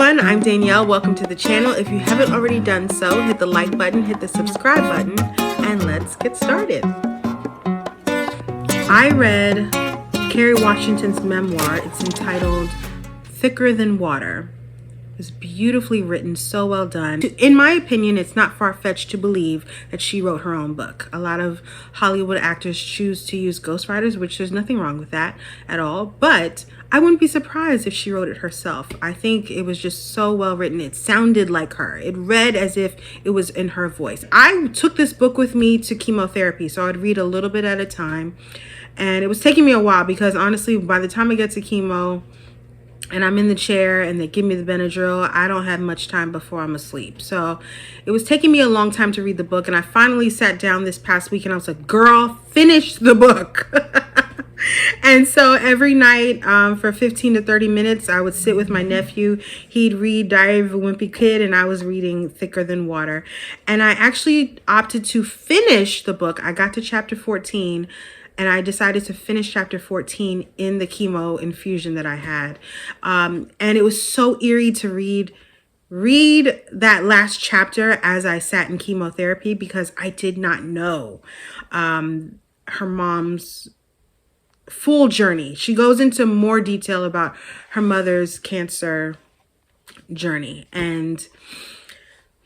everyone, I'm Danielle. Welcome to the channel. If you haven't already done so, hit the like button, hit the subscribe button, and let's get started. I read Kerry Washington's memoir. It's entitled Thicker Than Water. It's beautifully written, so well done. In my opinion, it's not far-fetched to believe that she wrote her own book. A lot of Hollywood actors choose to use ghostwriters, which there's nothing wrong with that at all. But I wouldn't be surprised if she wrote it herself. I think it was just so well written. It sounded like her. It read as if it was in her voice. I took this book with me to chemotherapy, so I'd read a little bit at a time. And it was taking me a while because honestly, by the time I get to chemo, and I'm in the chair and they give me the Benadryl, I don't have much time before I'm asleep. So it was taking me a long time to read the book. And I finally sat down this past week and I was like, girl, finish the book. And so every night for 15 to 30 minutes, I would sit with my nephew. He'd read Diary of a Wimpy Kid and I was reading Thicker Than Water. And I actually opted to finish the book. I got to chapter 14. And I decided to finish chapter 14 in the chemo infusion that I had. And it was so eerie to read that last chapter as I sat in chemotherapy because I did not know her mom's full journey. She goes into more detail about her mother's cancer journey. And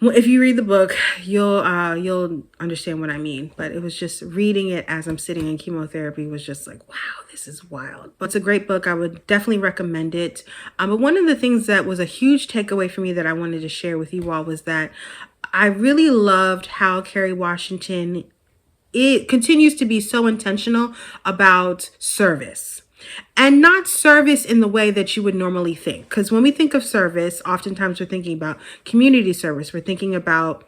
if you read the book, you'll understand what I mean. But it was just reading it as I'm sitting in chemotherapy was just like, wow, this is wild. But it's a great book. I would definitely recommend it. But one of the things that was a huge takeaway for me that I wanted to share with you all was that I really loved how Kerry Washington, it continues to be so intentional about service. And not service in the way that you would normally think. Because when we think of service, oftentimes we're thinking about community service. We're thinking about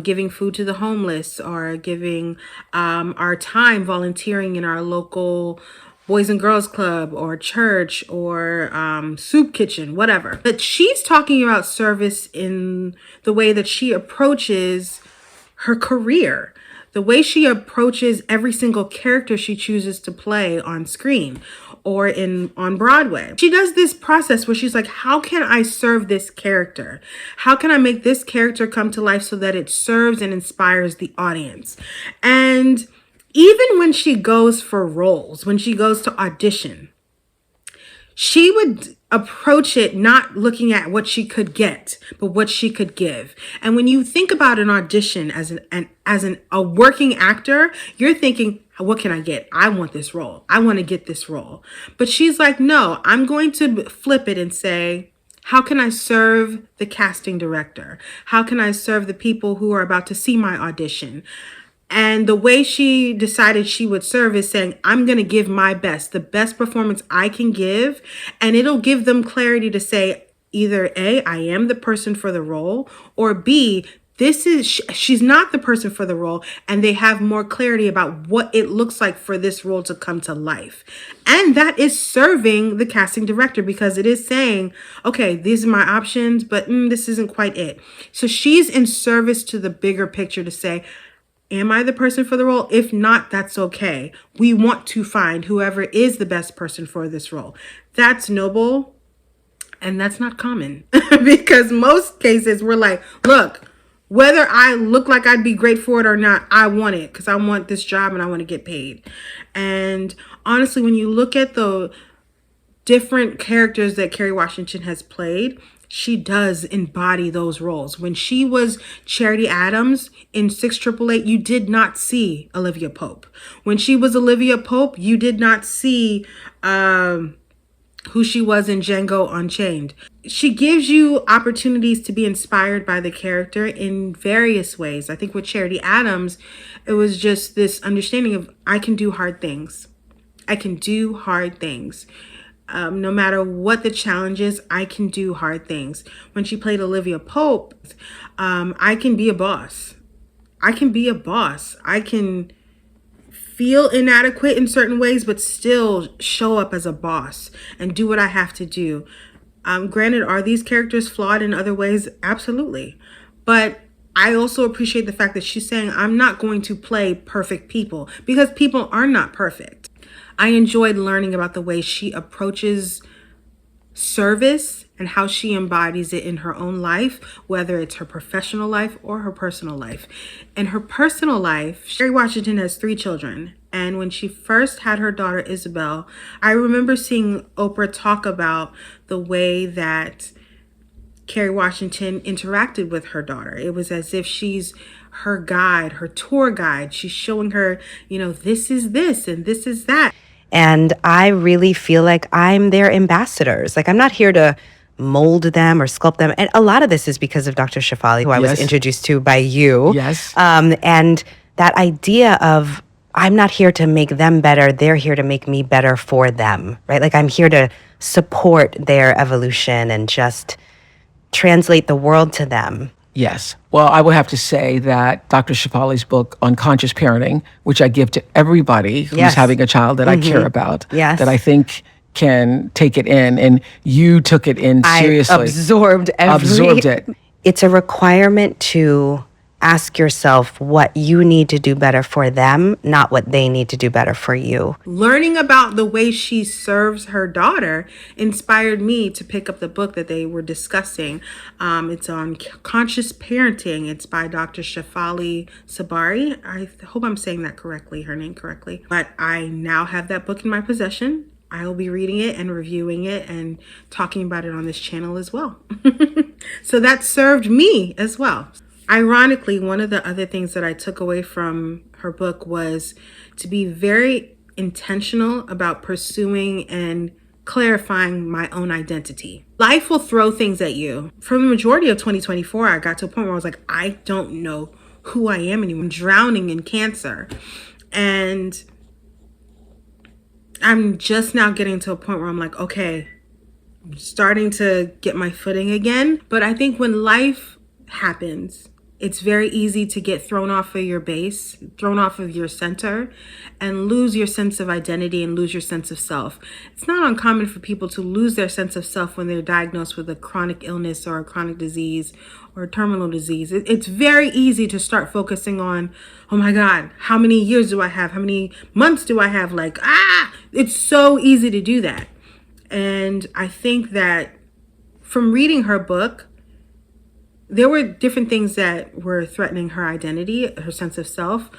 giving food to the homeless or giving our time volunteering in our local Boys and Girls Club or church or soup kitchen, whatever. But she's talking about service in the way that she approaches her career. The way she approaches every single character she chooses to play on screen or on Broadway. She does this process where she's like, how can I serve this character? How can I make this character come to life so that it serves and inspires the audience? And even when she goes for roles, when she goes to audition, she would approach it not looking at what she could get, but what she could give. And when you think about an audition as a working actor, you're thinking, what can I get? I want this role. I want to get this role. But she's like, no, I'm going to flip it and say, how can I serve the casting director? How can I serve the people who are about to see my audition? And the way she decided she would serve is saying, I'm going to give my best, the best performance I can give. And it'll give them clarity to say either A, I am the person for the role, or B, she's not the person for the role. And they have more clarity about what it looks like for this role to come to life. And that is serving the casting director because it is saying, okay, these are my options, but this isn't quite it. So she's in service to the bigger picture to say, am I the person for the role? If not, that's okay. We want to find whoever is the best person for this role. That's noble. And that's not common because most cases we're like, look, whether I look like I'd be great for it or not, I want it because I want this job and I want to get paid. And honestly, when you look at the different characters that Kerry Washington has played, she does embody those roles. When she was Charity Adams in 688, you did not see Olivia Pope. When she was Olivia Pope, you did not see who she was in Django Unchained. She gives you opportunities to be inspired by the character in various ways. I think with Charity Adams, it was just this understanding of I can do hard things. I can do hard things. No matter what the challenge is, I can do hard things. When she played Olivia Pope, I can be a boss. I can be a boss. I can feel inadequate in certain ways, but still show up as a boss and do what I have to do. Granted, are these characters flawed in other ways? Absolutely. But I also appreciate the fact that she's saying, I'm not going to play perfect people because people are not perfect. I enjoyed learning about the way she approaches service and how she embodies it in her own life, whether it's her professional life or her personal life. In her personal life, Kerry Washington has 3 children. And when she first had her daughter Isabel, I remember seeing Oprah talk about the way that Kerry Washington interacted with her daughter. It was as if she's her guide, her tour guide. She's showing her, this is this and this is that. And I really feel like I'm their ambassadors. Like, I'm not here to mold them or sculpt them. And a lot of this is because of Dr. Shafali, who I was introduced to by you. Yes. And that idea of I'm not here to make them better. They're here to make me better for them, right? Like, I'm here to support their evolution and just translate the world to them. Yes. Well, I would have to say that Dr. Shafali's book, Unconscious Parenting, which I give to everybody who's having a child that I care about, that I think can take it in, and you took it in seriously. I absorbed it. It's a requirement to ask yourself what you need to do better for them, not what they need to do better for you. Learning about the way she serves her daughter inspired me to pick up the book that they were discussing. It's on conscious parenting. It's by Dr. Shafali Sabari. I hope I'm saying that correctly, her name correctly. But I now have that book in my possession. I will be reading it and reviewing it and talking about it on this channel as well. So that served me as well. Ironically, one of the other things that I took away from her book was to be very intentional about pursuing and clarifying my own identity. Life will throw things at you. For the majority of 2024, I got to a point where I was like, I don't know who I am anymore. I'm drowning in cancer. And I'm just now getting to a point where I'm like, okay, I'm starting to get my footing again. But I think when life happens, it's very easy to get thrown off of your base, thrown off of your center, and lose your sense of identity and lose your sense of self. It's not uncommon for people to lose their sense of self when they're diagnosed with a chronic illness or a chronic disease or a terminal disease. It's very easy to start focusing on, oh my God, how many years do I have? How many months do I have? It's so easy to do that. And I think that from reading her book, there were different things that were threatening her identity, her sense of self.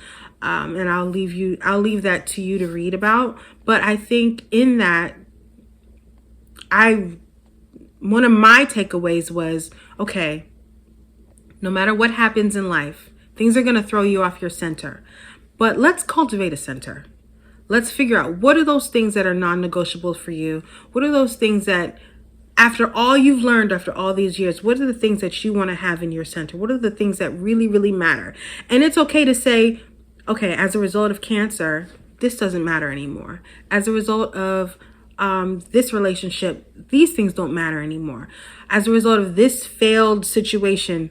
And I'll leave that to you to read about. But I think in that, one of my takeaways was, okay, no matter what happens in life, things are going to throw you off your center. But let's cultivate a center. Let's figure out what are those things that are non-negotiable for you? What are those things that, after all you've learned after all these years, what are the things that you want to have in your center? What are the things that really, really matter? And it's okay to say, okay, as a result of cancer, this doesn't matter anymore. As a result of this relationship, these things don't matter anymore. As a result of this failed situation,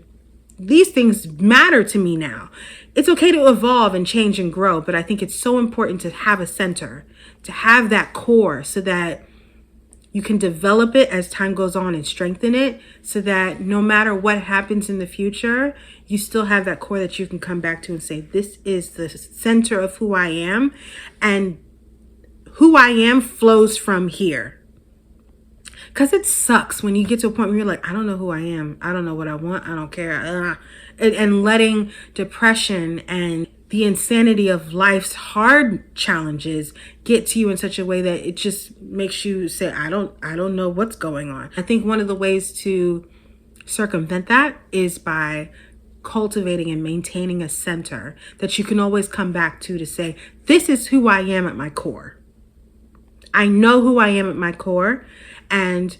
these things matter to me now. It's okay to evolve and change and grow, but I think it's so important to have a center, to have that core so that you can develop it as time goes on and strengthen it so that no matter what happens in the future, you still have that core that you can come back to and say, this is the center of who I am, and who I am flows from here. Because it sucks when you get to a point where you're like, I don't know who I am. I don't know what I want. I don't care. And letting depression and the insanity of life's hard challenges get to you in such a way that it just makes you say, I don't know what's going on. I think one of the ways to circumvent that is by cultivating and maintaining a center that you can always come back to say, this is who I am at my core. I know who I am at my core, and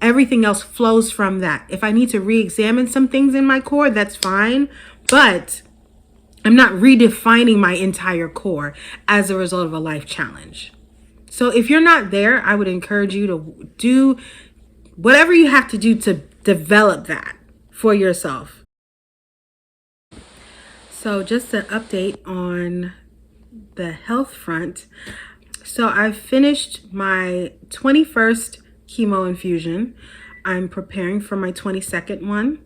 everything else flows from that. If I need to re-examine some things in my core, that's fine, but I'm not redefining my entire core as a result of a life challenge. So if you're not there, I would encourage you to do whatever you have to do to develop that for yourself. So just an update on the health front. So I've finished my 21st chemo infusion. I'm preparing for my 22nd one.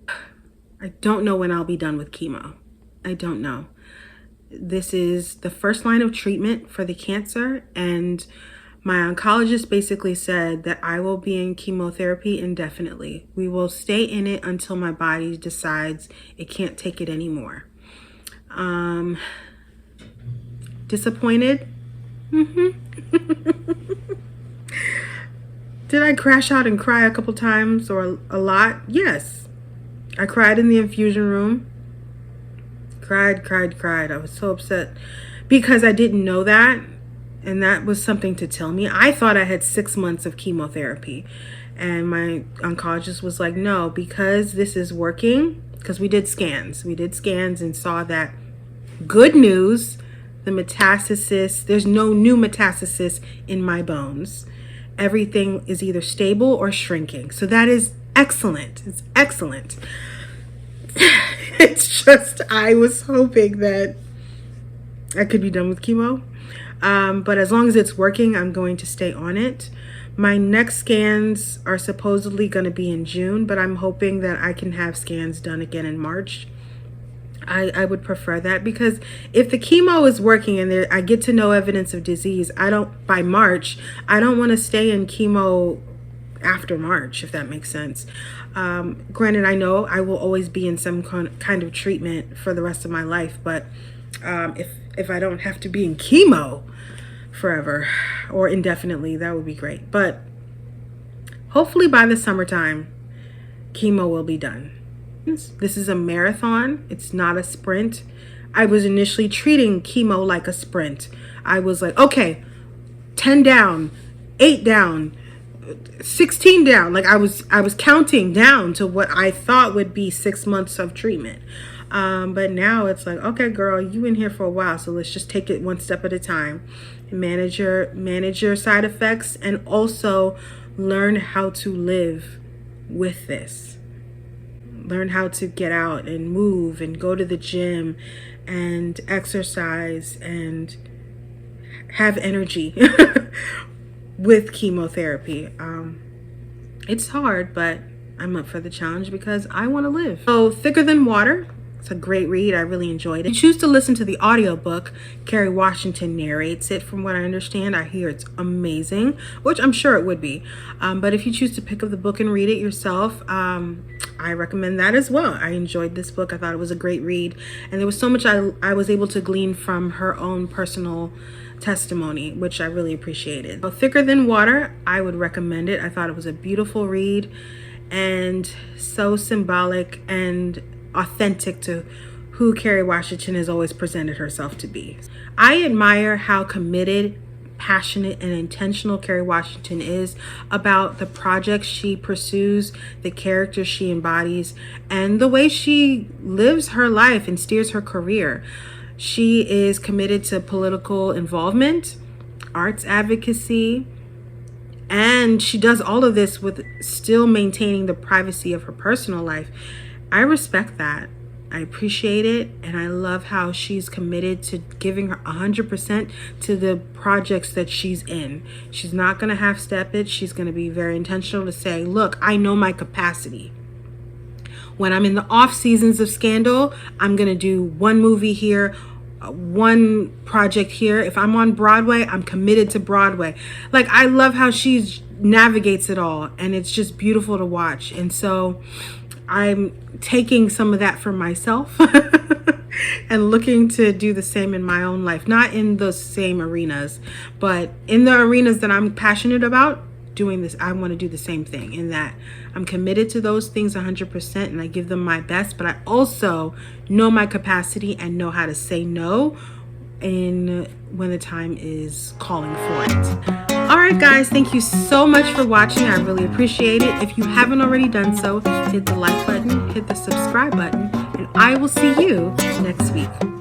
I don't know when I'll be done with chemo. I don't know. This is the first line of treatment for the cancer, and My oncologist basically said that I will be in chemotherapy indefinitely. We will stay in it until my body decides it can't take it anymore. Disappointed? Did I crash out and cry a couple times or a lot? Yes. I cried in the infusion room. Cried. I was so upset because I didn't know that. And that was something to tell me. I thought I had 6 months of chemotherapy. And my oncologist was like, no, because this is working. Because we did scans. And saw that, good news, the metastasis, there's no new metastasis in my bones. Everything is either stable or shrinking. So that is excellent. It's excellent. It's just, I was hoping that I could be done with chemo. But as long as it's working, I'm going to stay on it. My next scans are supposedly going to be in June, but I'm hoping that I can have scans done again in March. I would prefer that, because if the chemo is working and I get to no evidence of disease, by March, I don't want to stay in chemo after March, if that makes sense. Granted, I know I will always be in some kind of treatment for the rest of my life, but if I don't have to be in chemo forever or indefinitely, that would be great. But hopefully by the summertime, chemo will be done. This is a marathon. It's not a sprint. I was initially treating chemo like a sprint. I was like, okay, 10 down, 8 down, 16 down. Like I was counting down to what I thought would be 6 months of treatment. But now it's like, okay, girl, you in here for a while, so let's just take it one step at a time. Manage your side effects, and also learn how to live with this. Learn how to get out and move and go to the gym and exercise and have energy with chemotherapy. It's hard, but I'm up for the challenge because I want to live. So, Thicker Than Water. It's a great read. I really enjoyed it. If you choose to listen to the audiobook, Kerry Washington narrates it. From what I understand, I hear it's amazing, which I'm sure it would be. But if you choose to pick up the book and read it yourself, I recommend that as well. I enjoyed this book. I thought it was a great read. And there was so much I was able to glean from her own personal testimony, which I really appreciated. So, Thicker Than Water, I would recommend it. I thought it was a beautiful read and so symbolic and authentic to who Kerry Washington has always presented herself to be. I admire how committed, passionate, and intentional Kerry Washington is about the projects she pursues, the characters she embodies, and the way she lives her life and steers her career. She is committed to political involvement, arts advocacy, and she does all of this with still maintaining the privacy of her personal life. I respect that. I appreciate it, and I love how she's committed to giving her 100% to the projects that she's in. She's not going to half-step it. She's going to be very intentional to say, look, I know my capacity. When I'm in the off seasons of Scandal, I'm going to do one movie here, one project here. If I'm on Broadway, I'm committed to Broadway. Like, I love how she navigates it all, and it's just beautiful to watch. And so I'm taking some of that for myself and looking to do the same in my own life. Not in the same arenas, but in the arenas that I'm passionate about doing this. I want to do the same thing, in that I'm committed to those things 100% and I give them my best, but I also know my capacity and know how to say no when the time is calling for it. All right, guys, thank you so much for watching. I really appreciate it. If you haven't already done so, hit the like button, hit the subscribe button, and I will see you next week.